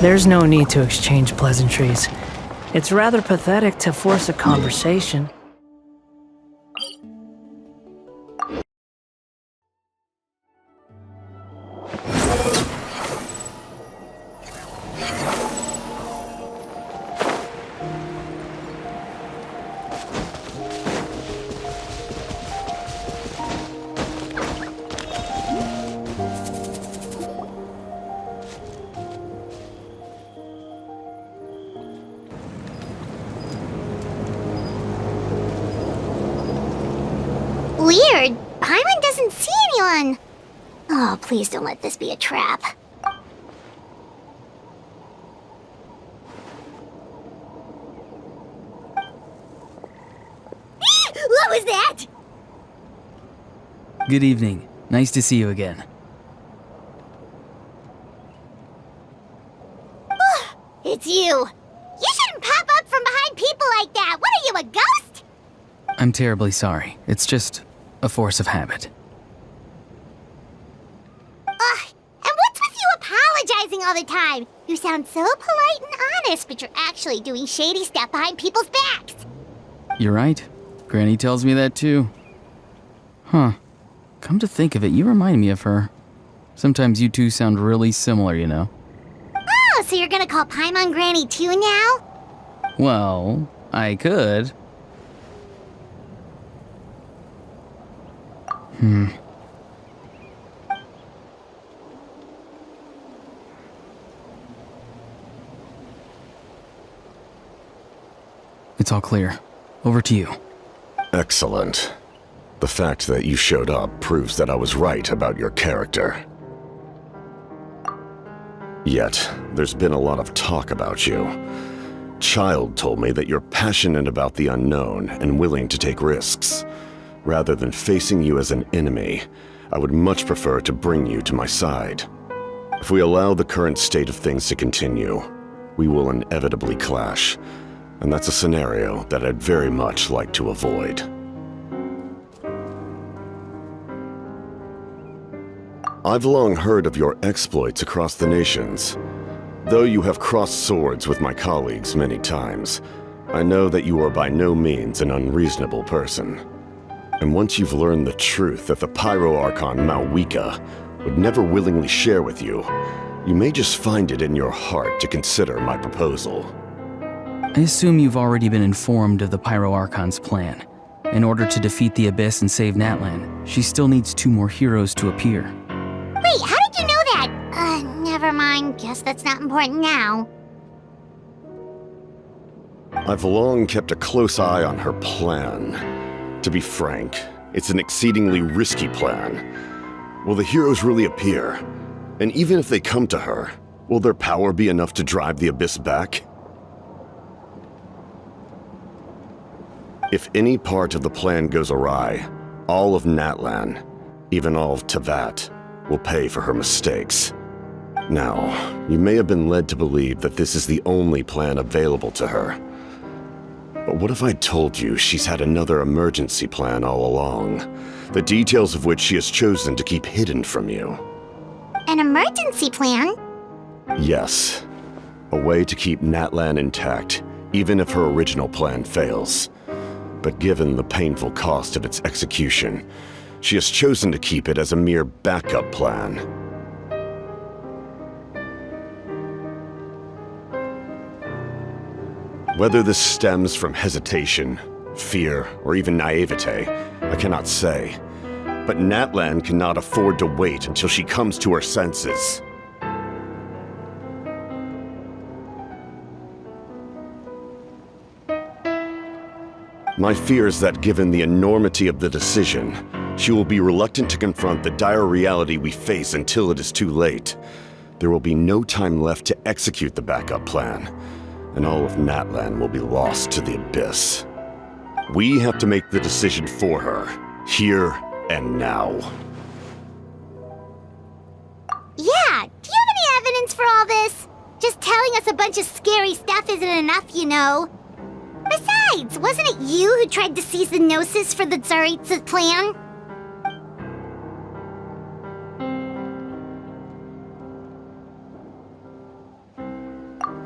There's no need to exchange pleasantries. It's rather pathetic to force a conversation. Weird. Paimon doesn't see anyone. Oh, please don't let this be a trap. What was that? Good evening. Nice to see you again. It's you. You shouldn't pop up from behind people like that. What are you, a ghost? I'm terribly sorry. It's just a force of habit. And what's with you apologizing all the time? You sound so polite and honest, but you're actually doing shady stuff behind people's backs. You're right. Granny tells me that too. Huh. Come to think of it, you remind me of her. Sometimes you two sound really similar, you know. Oh, so you're gonna call Paimon Granny too now? Well, I could. It's all clear. Over to you. Excellent. The fact that you showed up proves that I was right about your character. Yet, there's been a lot of talk about you. Child told me that you're passionate about the unknown and willing to take risks. Rather than facing you as an enemy, I would much prefer to bring you to my side. If we allow the current state of things to continue, we will inevitably clash, and that's a scenario that I'd very much like to avoid. I've long heard of your exploits across the nations. Though you have crossed swords with my colleagues many times, I know that you are by no means an unreasonable person. And once you've learned the truth that the Pyro Archon Malwika would never willingly share with you, you may just find it in your heart to consider my proposal. I assume you've already been informed of the Pyro Archon's plan. In order to defeat the Abyss and save Natlan, she still needs 2 more heroes to appear. Wait, how did you know that? Never mind. Guess that's not important now. I've long kept a close eye on her plan. To be frank, it's an exceedingly risky plan. Will the heroes really appear? And even if they come to her, will their power be enough to drive the Abyss back? If any part of the plan goes awry, all of Natlan, even all of Teyvat, will pay for her mistakes. Now, you may have been led to believe that this is the only plan available to her. But what if I told you she's had another emergency plan all along, the details of which she has chosen to keep hidden from you? An emergency plan? Yes. A way to keep Natlan intact, even if her original plan fails. But given the painful cost of its execution, she has chosen to keep it as a mere backup plan. Whether this stems from hesitation, fear, or even naivete, I cannot say. But Natlan cannot afford to wait until she comes to her senses. My fear is that given the enormity of the decision, she will be reluctant to confront the dire reality we face until it is too late. There will be no time left to execute the backup plan, and all of Natlan will be lost to the Abyss. We have to make the decision for her, here and now. Yeah, do you have any evidence for all this? Just telling us a bunch of scary stuff isn't enough, you know. Besides, wasn't it you who tried to seize the Gnosis for the Tsaritsa's plan?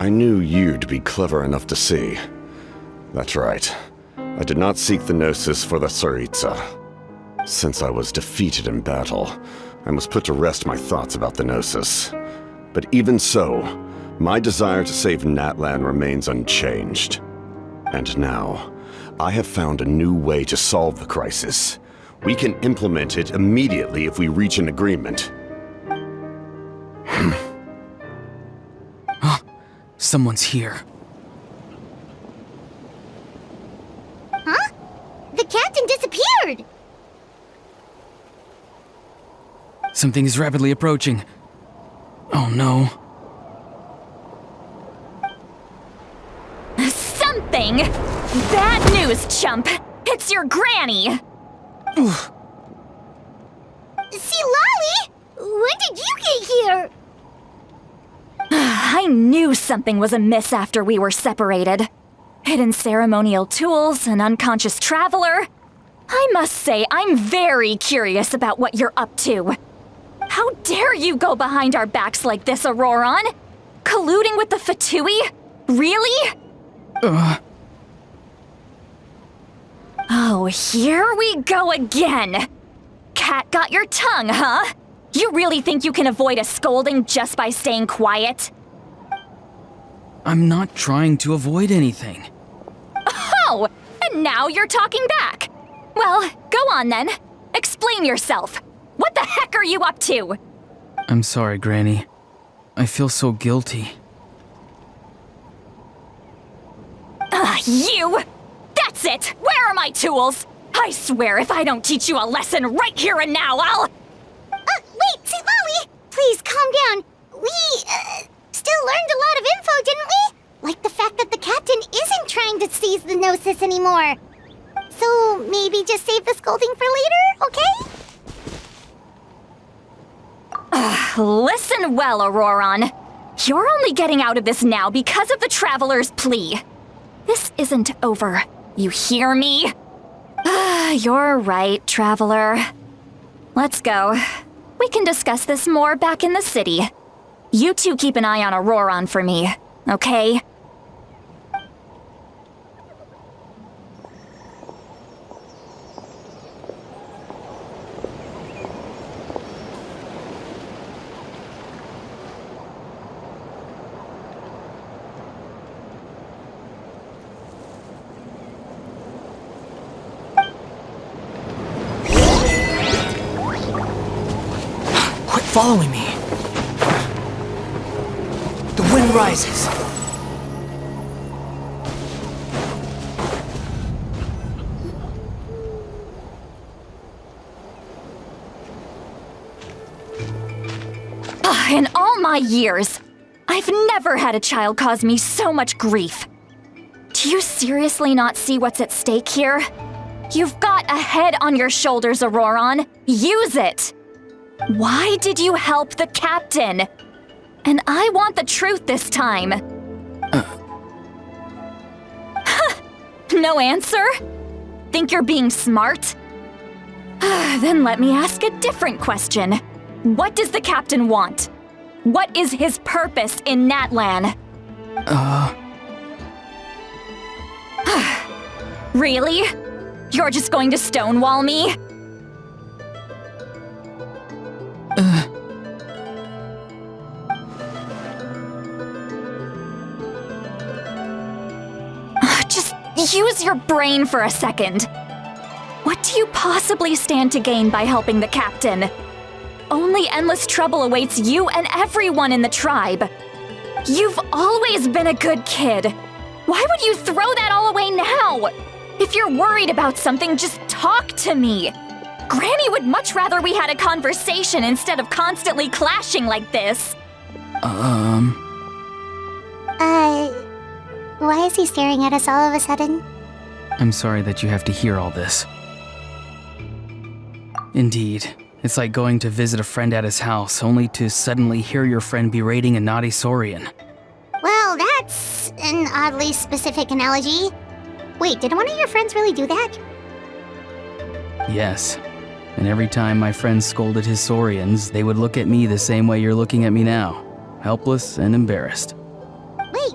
I knew you'd be clever enough to see. That's right. I did not seek the Gnosis for the Tsaritsa. Since I was defeated in battle, I must put to rest my thoughts about the Gnosis. But even so, my desire to save Natlan remains unchanged. And now, I have found a new way to solve the crisis. We can implement it immediately if we reach an agreement. Someone's here. Huh? The captain disappeared! Something is rapidly approaching. Oh no. Something? Bad news, chump! It's your granny! See, Lolly? When did you get here? I knew something was amiss after we were separated. Hidden ceremonial tools, an unconscious traveler. I must say, I'm very curious about what you're up to. How dare you go behind our backs like this, Auroron? Colluding with the Fatui? Really? Oh, here we go again. Cat got your tongue, huh? You really think you can avoid a scolding just by staying quiet? I'm not trying to avoid anything. Oh, and now you're talking back. Well, go on then. Explain yourself. What the heck are you up to? I'm sorry, Granny. I feel so guilty. You! That's it! Where are my tools? I swear if I don't teach you a lesson right here and now, I'll... Wait, see, Lolly! Please, calm down. We, still learned a lot of info, didn't we? Like the fact that the captain isn't trying to seize the Gnosis anymore. So, maybe just save the scolding for later, okay? Listen well, Auroron. You're only getting out of this now because of the Traveler's plea. This isn't over. You hear me? You're right, Traveler. Let's go. We can discuss this more back in the city. You two keep an eye on Auroron for me, okay? Quit following me. The wind rises. In all my years, I've never had a child cause me so much grief. Do you seriously not see what's at stake here? You've got a head on your shoulders, Auroron. Use it! Why did you help the captain? And I want the truth this time. No answer? Think you're being smart? Then let me ask a different question. What does the captain want? What is his purpose in Natlan? Really? You're just going to stonewall me? Just use your brain for a second. What do you possibly stand to gain by helping the captain? Only endless trouble awaits you and everyone in the tribe. You've always been a good kid. Why would you throw that all away now? If you're worried about something, just talk to me. Granny would much rather we had a conversation instead of constantly clashing like this. Why is he staring at us all of a sudden? I'm sorry that you have to hear all this. Indeed, it's like going to visit a friend at his house, only to suddenly hear your friend berating a naughty Saurian. Well, that's an oddly specific analogy. Wait, did one of your friends really do that? Yes, and every time my friend scolded his Saurians, they would look at me the same way you're looking at me now, helpless and embarrassed. Wait,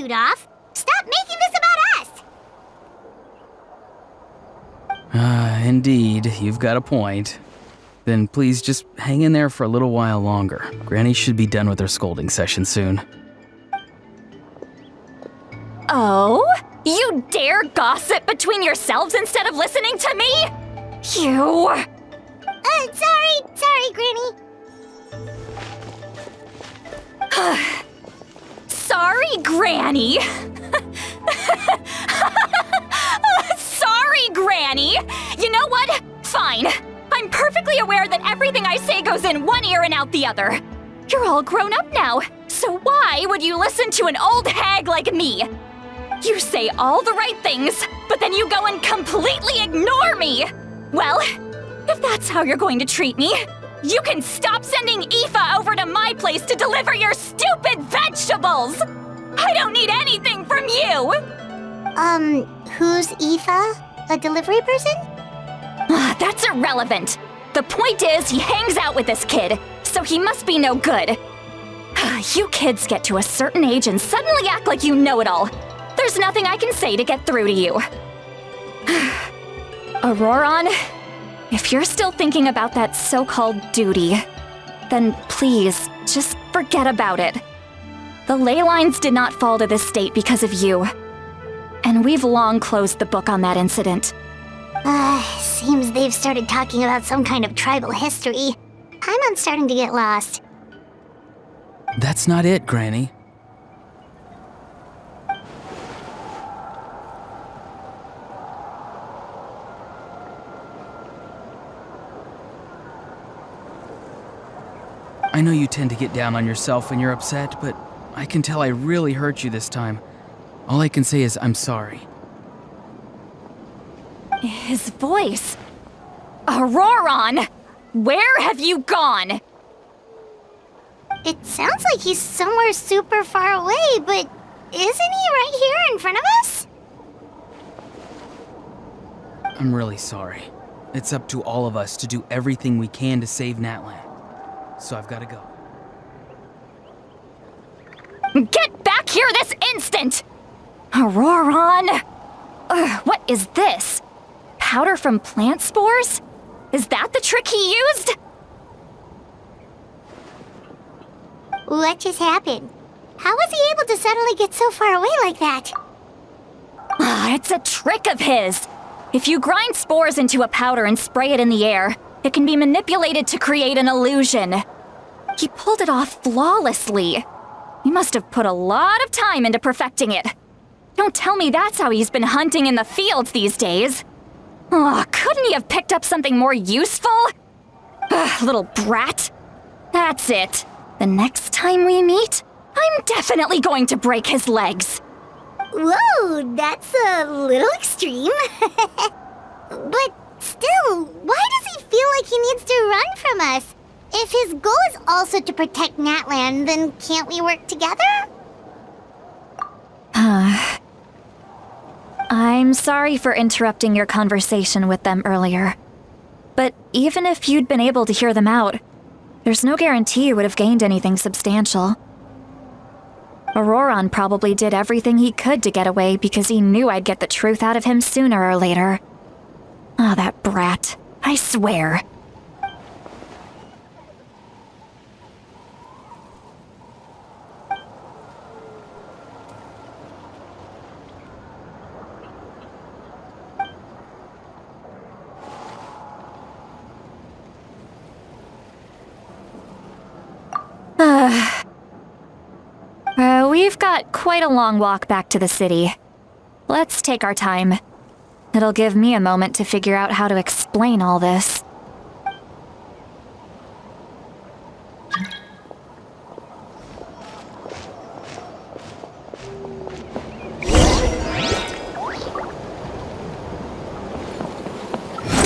shoot off. Stop making this about us! Indeed, you've got a point. Then please just hang in there for a little while longer. Granny should be done with her scolding session soon. Oh? You dare gossip between yourselves instead of listening to me? You... Sorry, Granny. Sorry, Granny. Sorry, Granny. You know what? Fine. I'm perfectly aware that everything I say goes in one ear and out the other. You're all grown up now, so why would you listen to an old hag like me? You say all the right things, but then you go and completely ignore me. Well, if that's how you're going to treat me, you can stop sending Aoife over to my place to deliver your stupid vegetables! I don't need anything from you! Who's Aoife? A delivery person? That's irrelevant. The point is, he hangs out with this kid, so he must be no good. You kids get to a certain age and suddenly act like you know it all. There's nothing I can say to get through to you. Auroron, if you're still thinking about that so-called duty, then please, just forget about it. The ley lines did not fall to this state because of you. And we've long closed the book on that incident. Seems they've started talking about some kind of tribal history. I'm starting to get lost. That's not it, Granny. I know you tend to get down on yourself when you're upset, but I can tell I really hurt you this time. All I can say is I'm sorry. His voice. Auroron! Where have you gone? It sounds like he's somewhere super far away, but isn't he right here in front of us? I'm really sorry. It's up to all of us to do everything we can to save Natlan. So I've got to go. Get back here this instant! Auroron! What is this? Powder from plant spores? Is that the trick he used? What just happened? How was he able to suddenly get so far away like that? It's a trick of his. If you grind spores into a powder and spray it in the air, it can be manipulated to create an illusion. He pulled it off flawlessly. He must have put a lot of time into perfecting it. Don't tell me that's how he's been hunting in the fields these days. Couldn't he have picked up something more useful? Little brat. That's it. The next time we meet, I'm definitely going to break his legs. Whoa, that's a little extreme. But still, why does he feel like he needs to run from us? If his goal is also to protect Natlan, then can't we work together? I'm sorry for interrupting your conversation with them earlier. But even if you'd been able to hear them out, there's no guarantee you would have gained anything substantial. Auroron probably did everything he could to get away because he knew I'd get the truth out of him sooner or later. That brat. I swear. We've got quite a long walk back to the city. Let's take our time. It'll give me a moment to figure out how to explain all this.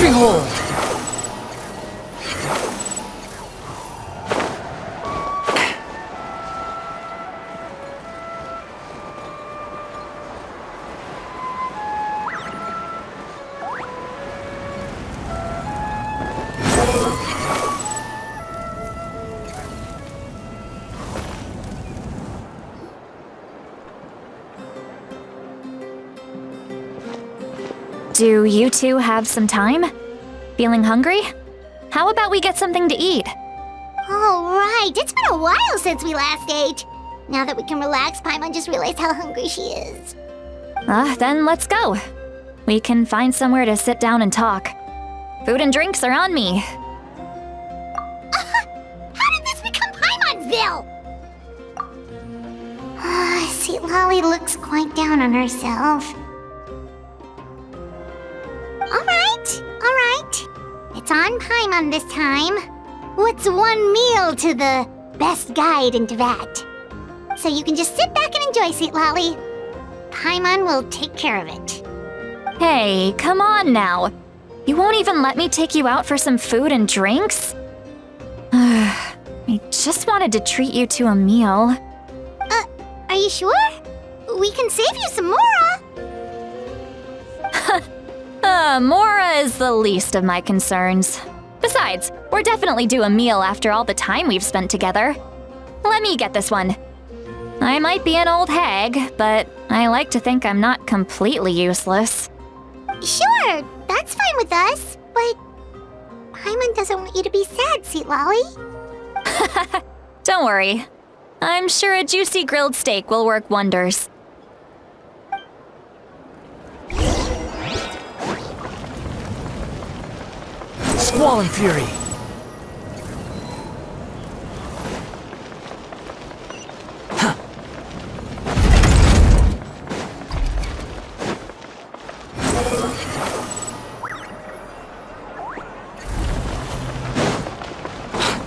Behold! Do you two have some time? Feeling hungry? How about we get something to eat? Oh, right. It's been a while since we last ate. Now that we can relax, Paimon just realized how hungry she is. Then let's go. We can find somewhere to sit down and talk. Food and drinks are on me. How did this become Paimonville? Sweet Lolly looks quite down on herself. Alright. It's on Paimon this time. What's one meal to the best guide in Teyvat? So you can just sit back and enjoy, Sweet Lolly. Paimon will take care of it. Hey, come on now. You won't even let me take you out for some food and drinks? I just wanted to treat you to a meal. Are you sure? We can save you some Mora. Mora is the least of my concerns. Besides, we're definitely due a meal after all the time we've spent together. Let me get this one. I might be an old hag, but I like to think I'm not completely useless. Sure, that's fine with us, but Paimon doesn't want you to be sad, Sweet Lolly. Don't worry. I'm sure a juicy grilled steak will work wonders. Squall and Fury.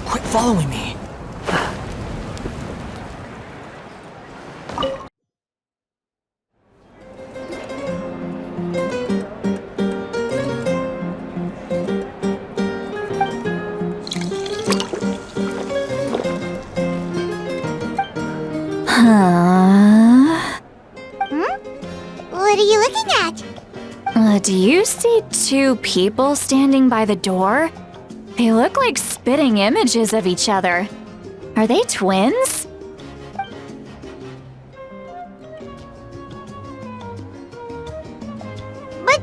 Quit following me. What are you looking at? Do you see two people standing by the door? They look like spitting images of each other. Are they twins? But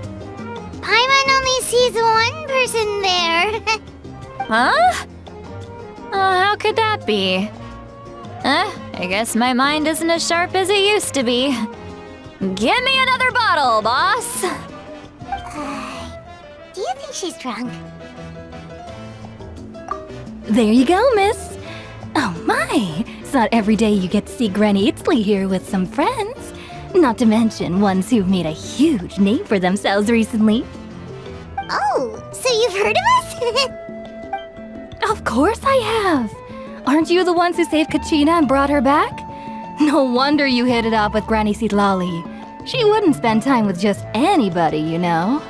Paimon only sees one person there. Huh? How could that be? I guess my mind isn't as sharp as it used to be. Give me another bottle, boss! Do you think she's drunk? There you go, miss. Oh my, it's not every day you get to see Granny Itzley here with some friends. Not to mention ones who've made a huge name for themselves recently. Oh, so you've heard of us? Of course I have. Aren't you the ones who saved Kachina and brought her back? No wonder you hit it off with Granny Sitlali. She wouldn't spend time with just anybody, you know.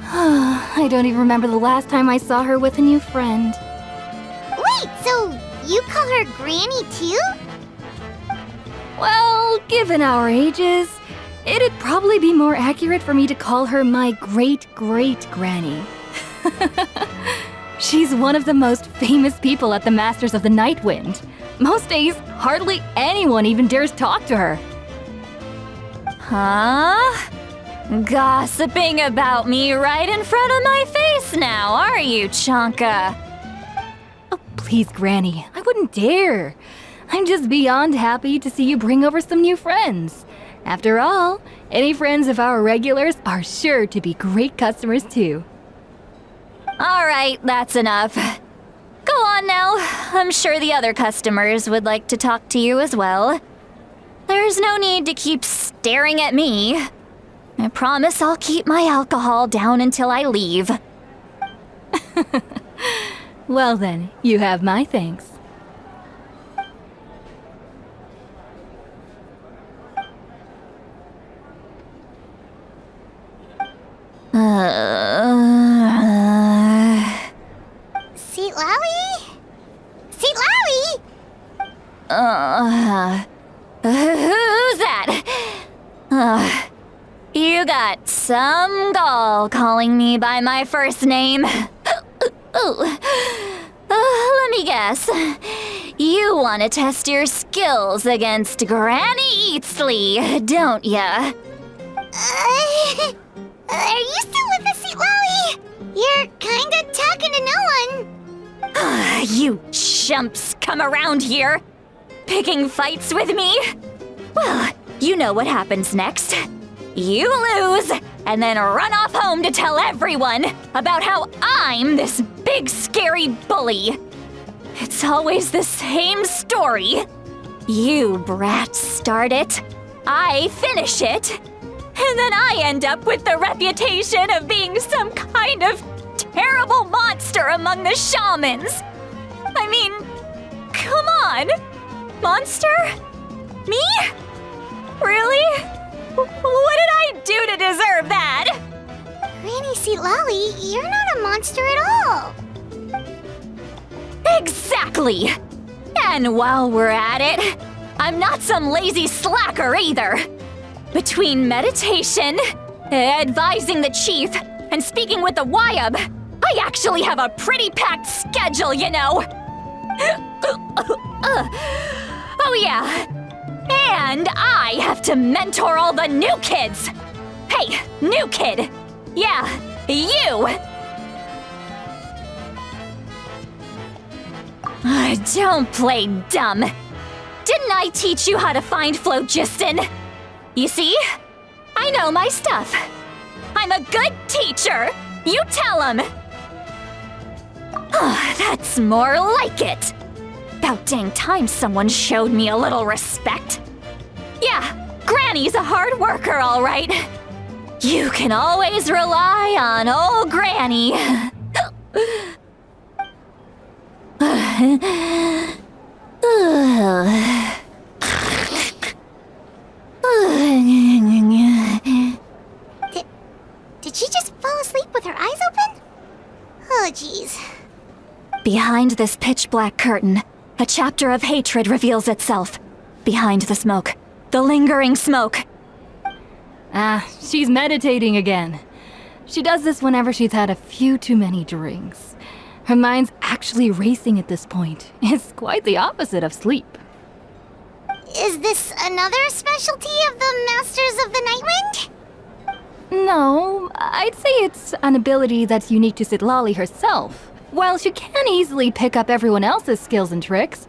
I don't even remember the last time I saw her with a new friend. Wait, so you call her Granny too? Well, given our ages, it'd probably be more accurate for me to call her my great-great-granny. She's one of the most famous people at the Masters of the Night Wind. Most days, hardly anyone even dares talk to her. Huh? Gossiping about me right in front of my face now, are you, Chonka? Oh, please, Granny, I wouldn't dare. I'm just beyond happy to see you bring over some new friends. After all, any friends of our regulars are sure to be great customers too. All right, that's enough. Go on now. I'm sure the other customers would like to talk to you as well. There's no need to keep staring at me. I promise I'll keep my alcohol down until I leave. Well then, you have my thanks. Sweet Lolly? Sweet Lolly? Who's that? You got some gall calling me by my first name. Let me guess. You want to test your skills against Granny Eatsley, don't ya? Are you still with us, Sweet Lolly? You're kinda talking to no one. You chumps come around here, picking fights with me? Well, you know what happens next. You lose, and then run off home to tell everyone about how I'm this big scary bully. It's always the same story. You brats start it, I finish it, and then I end up with the reputation of being some kind of terrible monster among the shamans. I mean, come on. Monster? Me? Really? What did I do to deserve that? Granny Sweet Lolly, you're not a monster at all. Exactly! And while we're at it, I'm not some lazy slacker either. Between meditation, advising the chief, and speaking with the Wyab, I actually have a pretty packed schedule, you know. Oh yeah. And I have to mentor all the new kids. Hey, new kid. Yeah, you. Don't play dumb. Didn't I teach you how to find phlogiston? You see? I know my stuff. I'm a good teacher. You tell him. That's more like it. About dang time someone showed me a little respect. Yeah, Granny's a hard worker, all right. You can always rely on old Granny. Did she just fall asleep with her eyes open? Oh, jeez. Behind this pitch-black curtain, a chapter of hatred reveals itself. Behind the smoke, the lingering smoke. She's meditating again. She does this whenever she's had a few too many drinks. Her mind's actually racing at this point. It's quite the opposite of sleep. Is this another specialty of the Masters of the Nightwind? No, I'd say it's an ability that's unique to Sitlali herself. While she can easily pick up everyone else's skills and tricks,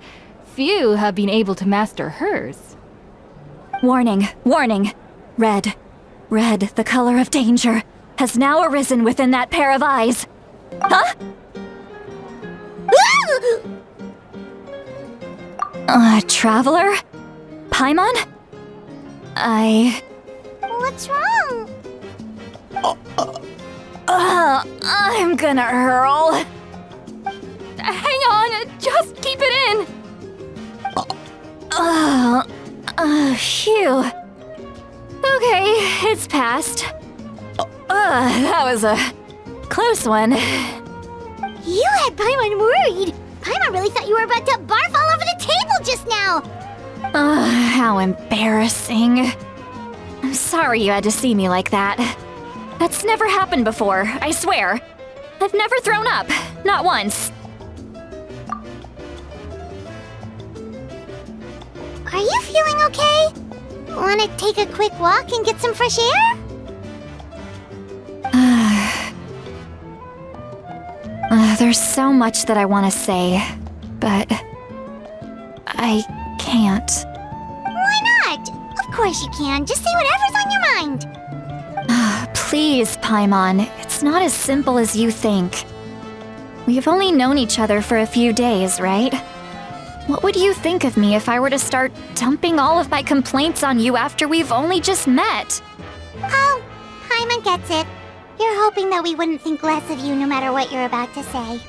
few have been able to master hers. Warning, warning. Red, the color of danger, has now arisen within that pair of eyes. Huh? Traveler? Paimon? What's wrong? I'm gonna hurl. Hang on, just keep it in! Phew. Okay, it's passed. That was a close one. You had Paimon worried. Paimon really thought you were about to barf all over the table just now. How embarrassing. I'm sorry you had to see me like that. That's never happened before, I swear. I've never thrown up, not once. Are you feeling okay? Want to take a quick walk and get some fresh air? There's so much that I want to say, but I can't. Why not? Of course you can. Just say whatever's on your mind. Please, Paimon, it's not as simple as you think. We've only known each other for a few days, right? What would you think of me if I were to start dumping all of my complaints on you after we've only just met? Oh, Paimon gets it. You're hoping that we wouldn't think less of you no matter what you're about to say.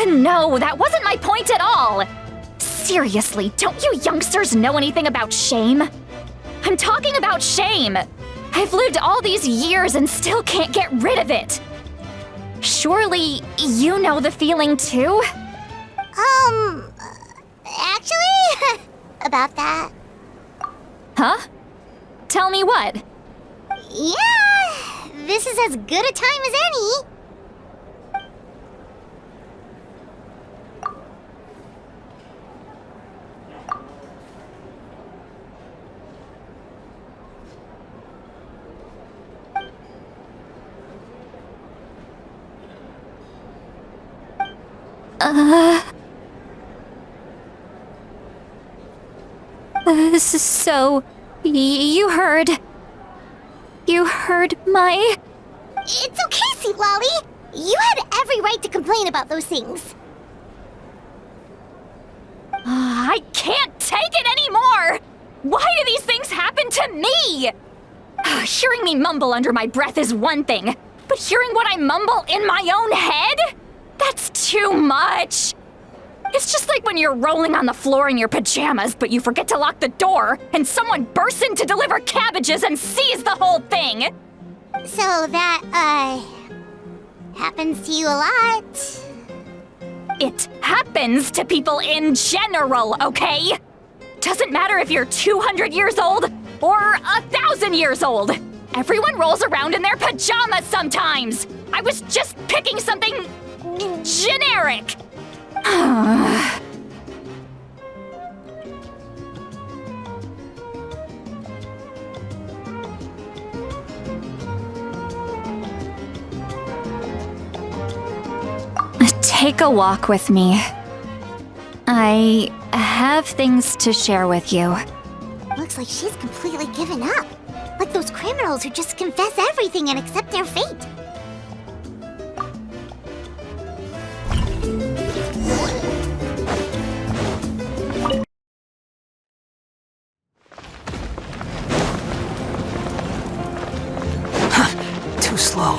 No, that wasn't my point at all! Seriously, don't you youngsters know anything about shame? I'm talking about shame! I've lived all these years and still can't get rid of it! Surely, you know the feeling too? Actually, about that. Huh? Tell me what? Yeah, this is as good a time as any. So, you heard... You heard my... It's okay, Sweet Lolly. You had every right to complain about those things. I can't take it anymore! Why do these things happen to me? Hearing me mumble under my breath is one thing, but hearing what I mumble in my own head? That's too much. It's just like when you're rolling on the floor in your pajamas, but you forget to lock the door, and someone bursts in to deliver cabbages and sees the whole thing. So that, happens to you a lot. It happens to people in general, okay? Doesn't matter if you're 200 years old or 1,000 years old. Everyone rolls around in their pajamas sometimes. I was just picking something generic. Take a walk with me. I have things to share with you. Looks like she's completely given up. Like those criminals who just confess everything and accept their fate. Too slow.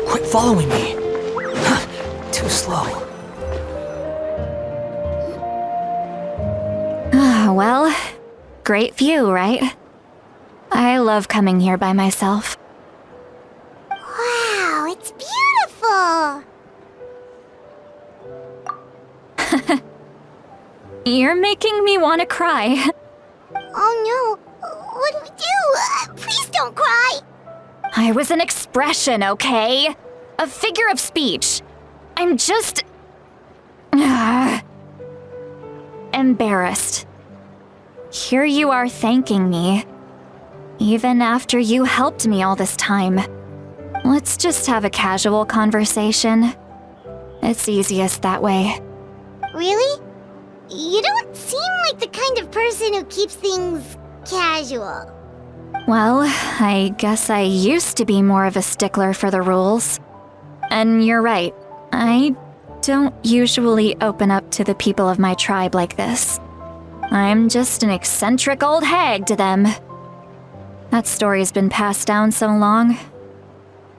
Quit following me. Too slow. Well, great view, right? I love coming here by myself. Wow, it's beautiful! You're making me want to cry. Oh no, what do we do? Please don't cry! I was an expression, okay? A figure of speech. I'm just... embarrassed. Here you are thanking me. Even after you helped me all this time. Let's just have a casual conversation. It's easiest that way. Really? You don't seem like the kind of person who keeps things casual. Well, I guess I used to be more of a stickler for the rules. And you're right, I don't usually open up to the people of my tribe like this. I'm just an eccentric old hag to them. That story's been passed down so long,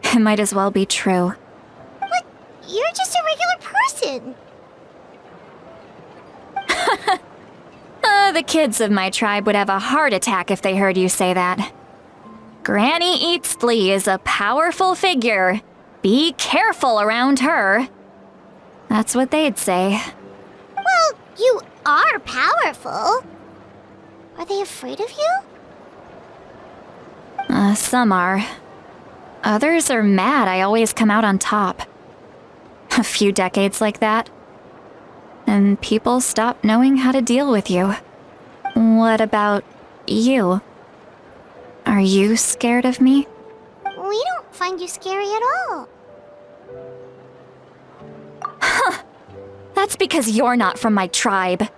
it might as well be true. But you're just a regular person. The kids of my tribe would have a heart attack if they heard you say that. Granny Eatsley is a powerful figure. Be careful around her. That's what they'd say. Well, you are powerful. Are they afraid of you? Some are. Others are mad I always come out on top. A few decades like that, and people stop knowing how to deal with you. What about you? Are you scared of me? We don't find you scary at all. That's because you're not from my tribe.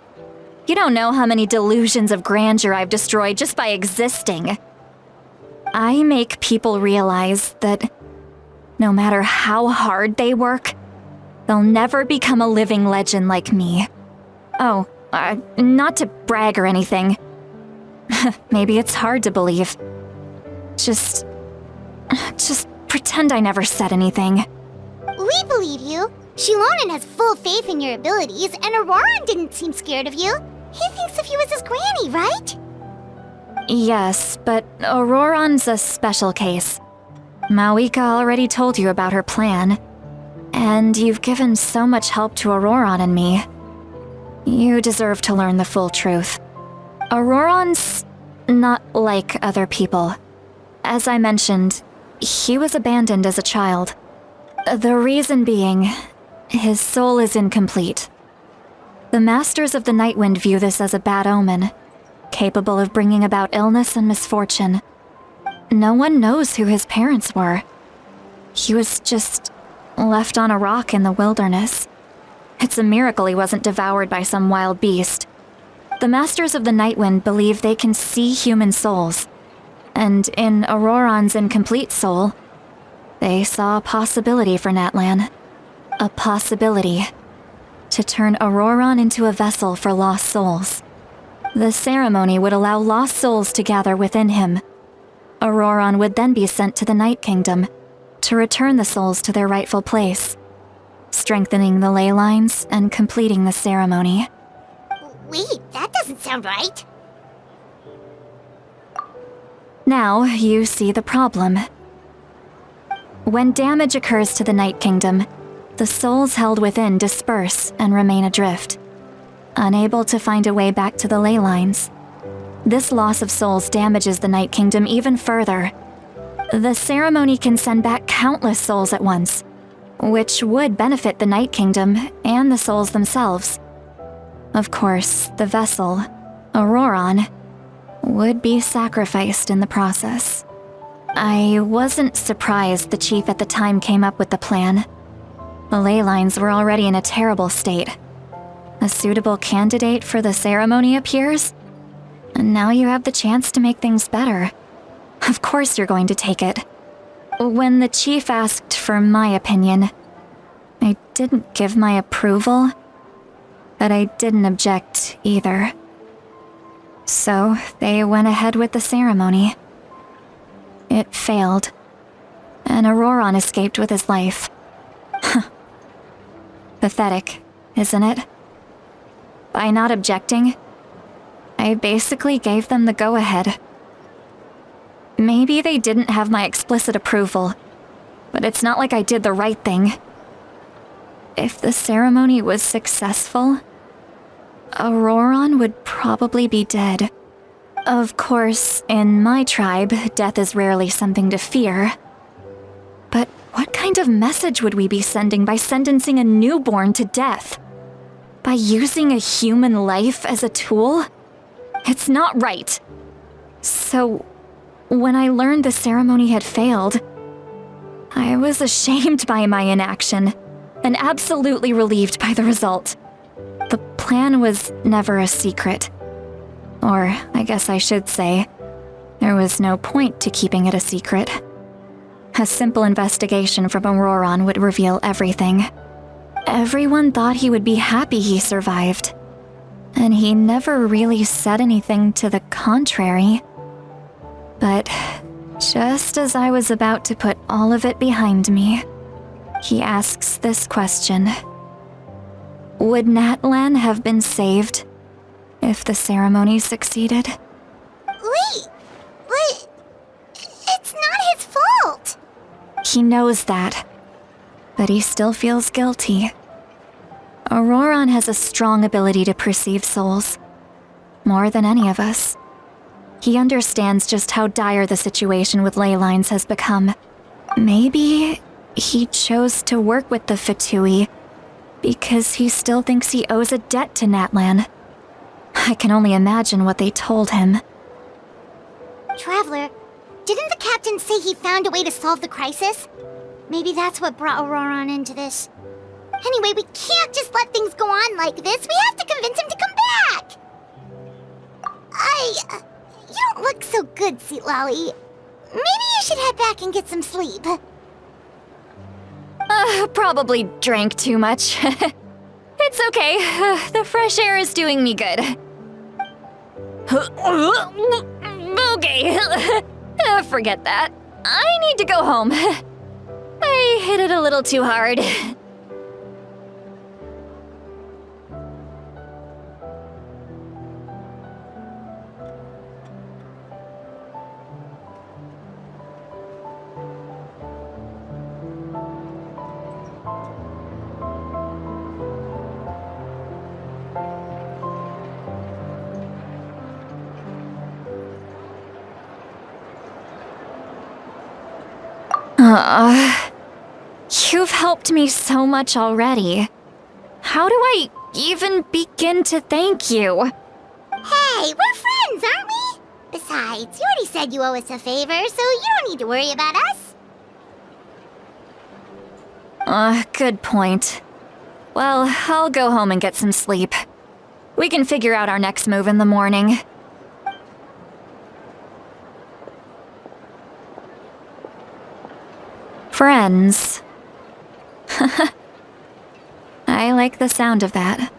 You don't know how many delusions of grandeur I've destroyed just by existing. I make people realize that no matter how hard they work, they'll never become a living legend like me. Oh, not to brag or anything. Maybe it's hard to believe. Just pretend I never said anything. We believe you. Shilonen has full faith in your abilities, and Auroran didn't seem scared of you. He thinks of you as his granny, right? Yes, but Auroran's a special case. Mawika already told you about her plan. And you've given so much help to Auroran and me. You deserve to learn the full truth. Auroran's not like other people. As I mentioned, he was abandoned as a child. The reason being, his soul is incomplete. The Masters of the Nightwind view this as a bad omen, capable of bringing about illness and misfortune. no one knows who his parents were. He was just left on a rock in the wilderness. It's a miracle he wasn't devoured by some wild beast. The Masters of the Nightwind believe they can see human souls, and in Auroron's incomplete soul, they saw a possibility for Natlan. A possibility to turn Auroron into a vessel for lost souls. The ceremony would allow lost souls to gather within him. Auroron would then be sent to the Night Kingdom to return the souls to their rightful place, strengthening the ley lines and completing the ceremony. Wait, that doesn't sound right. Now you see the problem. When damage occurs to the Night Kingdom, the souls held within disperse and remain adrift, unable to find a way back to the ley lines. This loss of souls damages the Night Kingdom even further. The ceremony can send back countless souls at once, which would benefit the Night Kingdom and the souls themselves. Of course, the vessel, Auroron, would be sacrificed in the process. I wasn't surprised the chief at the time came up with the plan. The ley lines were already in a terrible state. A suitable candidate for the ceremony appears, and now you have the chance to make things better. Of course you're going to take it. When the chief asked for my opinion, I didn't give my approval, but I didn't object either. So they went ahead with the ceremony. It failed, and Auroron escaped with his life. Pathetic, isn't it? By not objecting, I basically gave them the go-ahead. Maybe they didn't have my explicit approval, but it's not like I did the right thing. If the ceremony was successful, Auroron would probably be dead. Of course, in my tribe, death is rarely something to fear. But what kind of message would we be sending by sentencing a newborn to death? By using a human life as a tool? It's not right. So, when I learned the ceremony had failed, I was ashamed by my inaction, and absolutely relieved by the result. The plan was never a secret. Or, I guess I should say, there was no point to keeping it a secret. A simple investigation from Auroron would reveal everything. Everyone thought he would be happy he survived, and he never really said anything to the contrary. But just as I was about to put all of it behind me, he asks this question. Would Natlan have been saved if the ceremony succeeded? Wait, but it's not his fault. He knows that, but he still feels guilty. Auroron has a strong ability to perceive souls, more than any of us. He understands just how dire the situation with ley lines has become. Maybe he chose to work with the Fatui because he still thinks he owes a debt to Natlan. I can only imagine what they told him. Traveler, didn't the captain say he found a way to solve the crisis? Maybe that's what brought Auroron into this. Anyway, we can't just let things go on like this. We have to convince him to come back! You don't look so good, Sweet Lolly. Maybe you should head back and get some sleep. Probably drank too much. It's okay. The fresh air is doing me good. Okay. Forget that. I need to go home. I hit it a little too hard. You've helped me so much already. How do I even begin to thank you? Hey, we're friends, aren't we? Besides, you already said you owe us a favor, so you don't need to worry about us. Good point. Well, I'll go home and get some sleep. We can figure out our next move in the morning. Friends. I like the sound of that.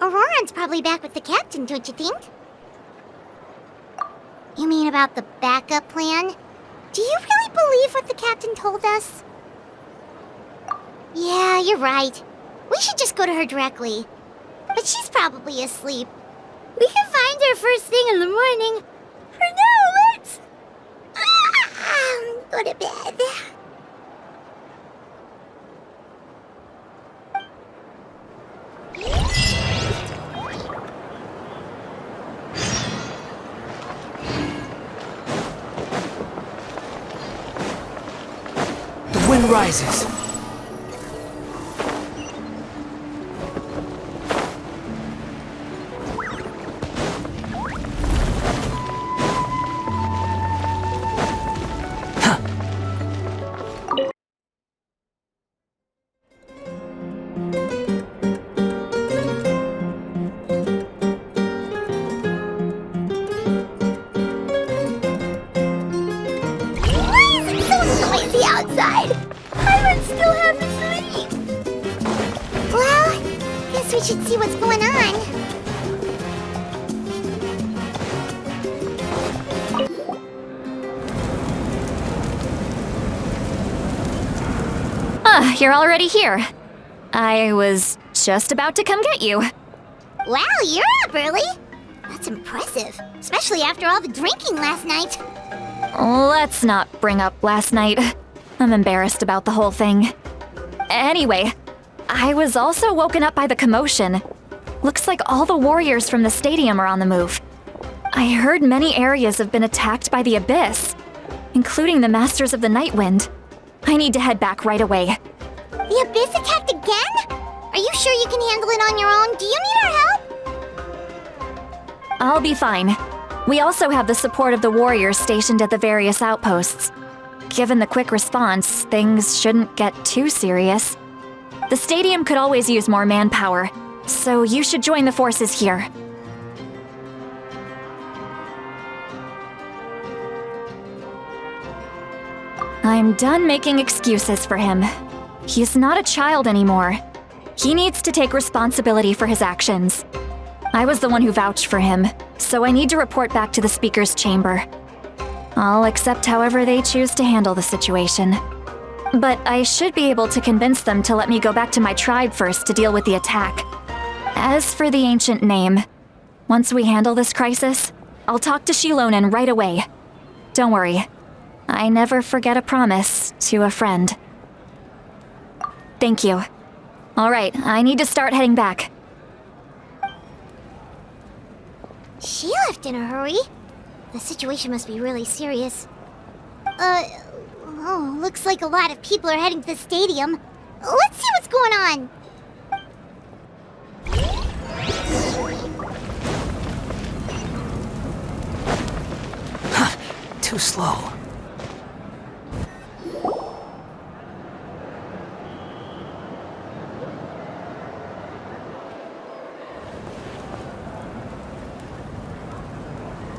Auroran's probably back with the captain, don't you think? You mean about the backup plan? Do you really believe what the captain told us? Yeah, you're right. We should just go to her directly. But she's probably asleep. We can find her first thing in the morning. For now, let's... go to bed. The wind rises. Outside. I would still have to sleep. Well, guess we should see what's going on. You're already here. I was just about to come get you. Wow, you're up early. That's impressive, especially after all the drinking last night. Let's not bring up last night. I'm embarrassed about the whole thing. Anyway, I was also woken up by the commotion. Looks like all the warriors from the stadium are on the move. I heard many areas have been attacked by the Abyss, including the Masters of the Nightwind. I need to head back right away. The Abyss attacked again? Are you sure you can handle it on your own? Do you need our help? I'll be fine. We also have the support of the warriors stationed at the various outposts. Given the quick response, things shouldn't get too serious. The stadium could always use more manpower, so you should join the forces here. I'm done making excuses for him. He's not a child anymore. He needs to take responsibility for his actions. I was the one who vouched for him, so I need to report back to the Speaker's chamber. I'll accept however they choose to handle the situation. But I should be able to convince them to let me go back to my tribe first to deal with the attack. As for the ancient name, once we handle this crisis, I'll talk to Shilonen right away. Don't worry, I never forget a promise to a friend. Thank you. All right, I need to start heading back. She left in a hurry. The situation must be really serious. Looks like a lot of people are heading to the stadium. Let's see what's going on. Too slow.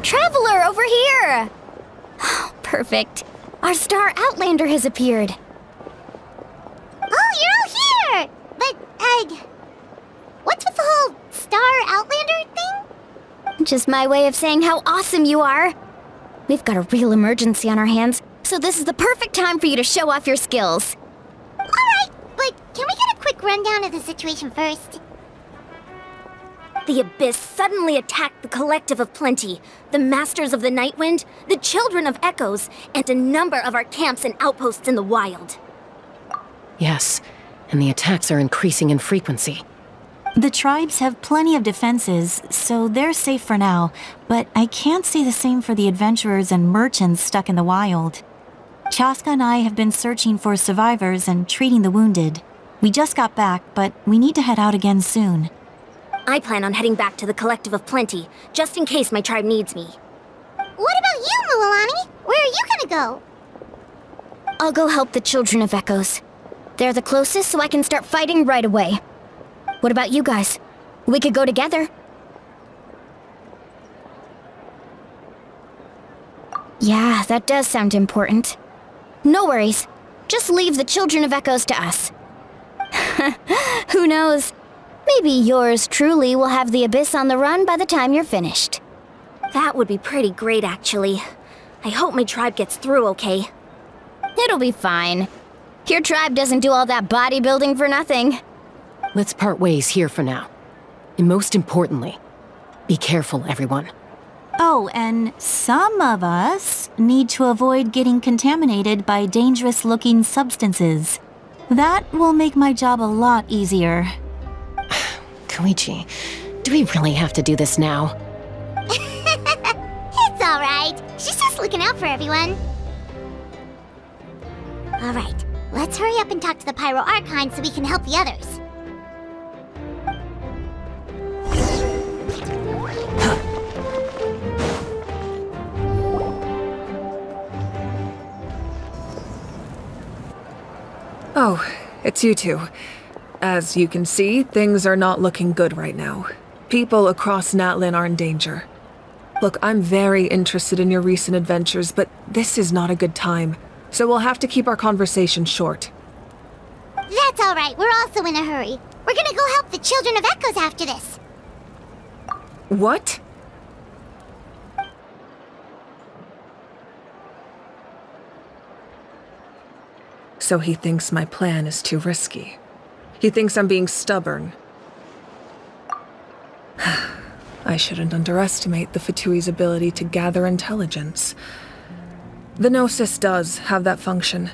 Traveler, over here! Perfect. Our star Outlander has appeared. Oh, you're all here! But, what's with the whole Star Outlander thing? Just my way of saying how awesome you are. We've got a real emergency on our hands, so this is the perfect time for you to show off your skills. Alright, but can we get a quick rundown of the situation first? The Abyss suddenly attacked the Collective of Plenty, the Masters of the Nightwind, the Children of Echoes, and a number of our camps and outposts in the wild. Yes, and the attacks are increasing in frequency. The tribes have plenty of defenses, so they're safe for now, but I can't say the same for the adventurers and merchants stuck in the wild. Chaska and I have been searching for survivors and treating the wounded. We just got back, but we need to head out again soon. I plan on heading back to the Collective of Plenty, just in case my tribe needs me. What about you, Mulalani? Where are you gonna go? I'll go help the Children of Echoes. They're the closest, so I can start fighting right away. What about you guys? We could go together. Yeah, that does sound important. No worries. Just leave the Children of Echoes to us. Who knows? Maybe yours truly will have the Abyss on the run by the time you're finished. That would be pretty great, actually. I hope my tribe gets through okay. It'll be fine. Your tribe doesn't do all that bodybuilding for nothing. Let's part ways here for now. And most importantly, be careful, everyone. Oh, and some of us need to avoid getting contaminated by dangerous-looking substances. That will make my job a lot easier. Koichi, do we really have to do this now? It's alright. She's just looking out for everyone. Alright, let's hurry up and talk to the Pyro Archon so we can help the others. Oh, it's you two. As you can see, things are not looking good right now. People across Natlan are in danger. Look, I'm very interested in your recent adventures, but this is not a good time. So we'll have to keep our conversation short. That's alright, we're also in a hurry. We're gonna go help the Children of Echoes after this. What? So he thinks my plan is too risky. He thinks I'm being stubborn. I shouldn't underestimate the Fatui's ability to gather intelligence. The Gnosis does have that function,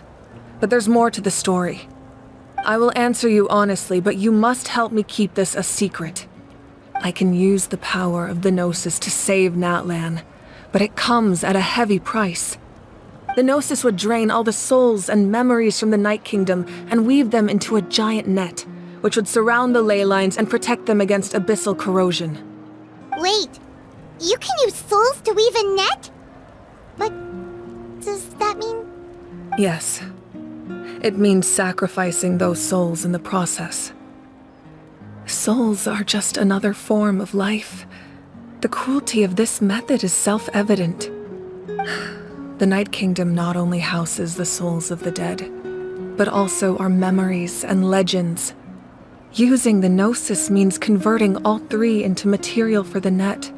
but there's more to the story. I will answer you honestly, but you must help me keep this a secret. I can use the power of the Gnosis to save Natlan, but it comes at a heavy price. The Gnosis would drain all the souls and memories from the Night Kingdom and weave them into a giant net, which would surround the ley lines and protect them against abyssal corrosion. Wait, you can use souls to weave a net? But does that mean... Yes. It means sacrificing those souls in the process. Souls are just another form of life. The cruelty of this method is self-evident. The Night Kingdom not only houses the souls of the dead, but also our memories and legends. Using the Gnosis means converting all three into material for the net,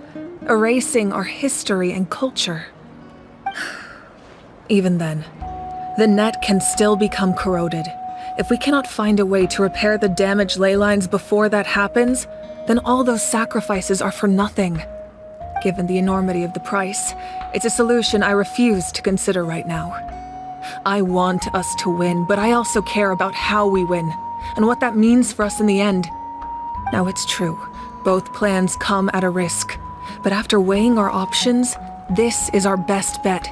erasing our history and culture. Even then, the net can still become corroded. If we cannot find a way to repair the damaged ley lines before that happens, then all those sacrifices are for nothing. Given the enormity of the price, it's a solution I refuse to consider right now. I want us to win, but I also care about how we win, and what that means for us in the end. Now it's true, both plans come at a risk, but after weighing our options, this is our best bet.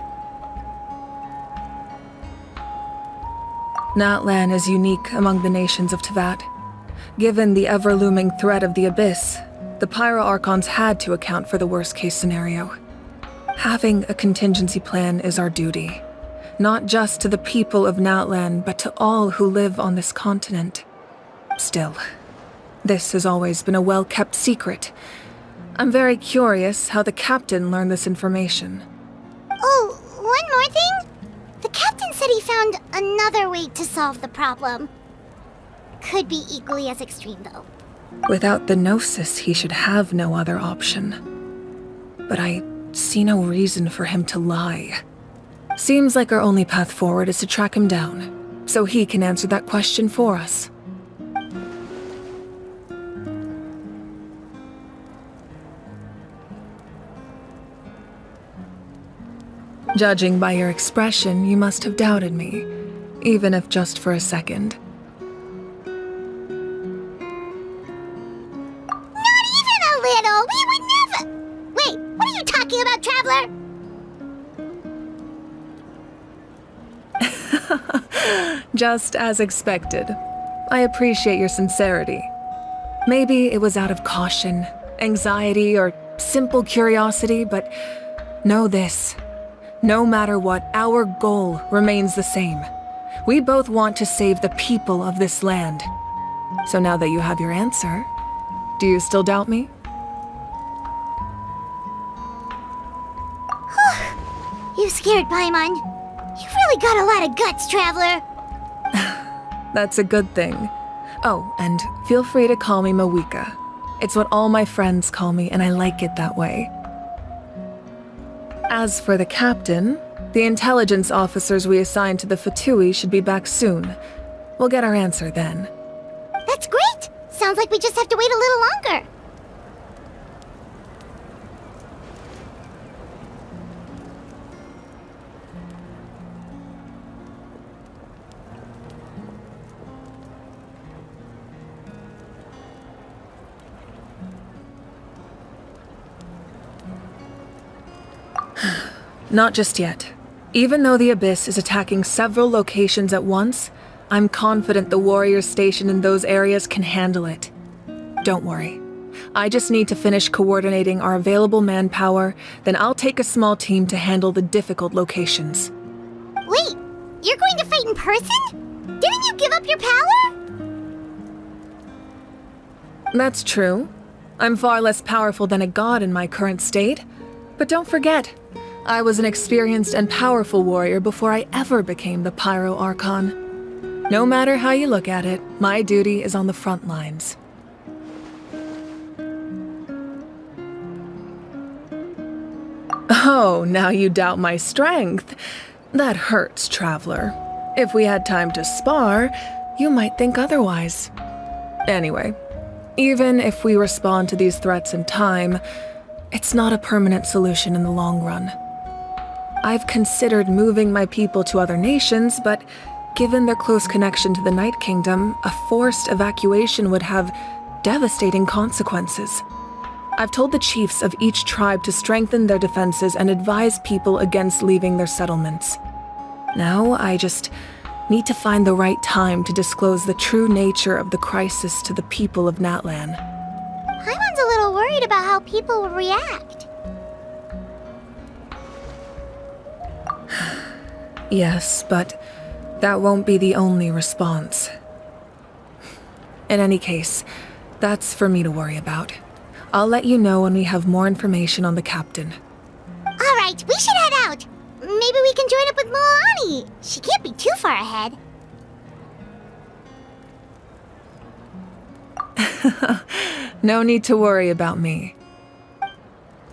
Natlan is unique among the nations of Teyvat. Given the ever-looming threat of the Abyss, the Pyro Archons had to account for the worst-case scenario. Having a contingency plan is our duty, not just to the people of Natlan, but to all who live on this continent. Still, this has always been a well-kept secret. I'm very curious how the captain learned this information. Oh, one more thing? The captain said he found another way to solve the problem. Could be equally as extreme, though. Without the Gnosis, he should have no other option. But I see no reason for him to lie. Seems like our only path forward is to track him down, so he can answer that question for us. Judging by your expression, you must have doubted me, even if just for a second. Not even a little! We would never... Wait, what are you talking about, Traveler? Just as expected. I appreciate your sincerity. Maybe it was out of caution, anxiety, or simple curiosity, but know this. No matter what, our goal remains the same. We both want to save the people of this land. So now that you have your answer, do you still doubt me? You scared Paimon. You've really got a lot of guts, Traveler. That's a good thing. Oh, and feel free to call me Mawika. It's what all my friends call me, and I like it that way. As for the captain, the intelligence officers we assigned to the Fatui should be back soon. We'll get our answer then. That's great! Sounds like we just have to wait a little longer. Not just yet. Even though the Abyss is attacking several locations at once, I'm confident the warriors stationed in those areas can handle it. Don't worry. I just need to finish coordinating our available manpower, then I'll take a small team to handle the difficult locations. Wait, you're going to fight in person? Didn't you give up your power? That's true. I'm far less powerful than a god in my current state. But don't forget, I was an experienced and powerful warrior before I ever became the Pyro Archon. No matter how you look at it, my duty is on the front lines. Oh, now you doubt my strength. That hurts, Traveler. If we had time to spar, you might think otherwise. Anyway, even if we respond to these threats in time, it's not a permanent solution in the long run. I've considered moving my people to other nations, but given their close connection to the Night Kingdom, a forced evacuation would have devastating consequences. I've told the chiefs of each tribe to strengthen their defenses and advise people against leaving their settlements. Now I just need to find the right time to disclose the true nature of the crisis to the people of Natlan. Paimon's a little worried about how people will react. Yes, but that won't be the only response. In any case, that's for me to worry about. I'll let you know when we have more information on the captain. All right, we should head out. Maybe we can join up with Moani. She can't be too far ahead. No need to worry about me.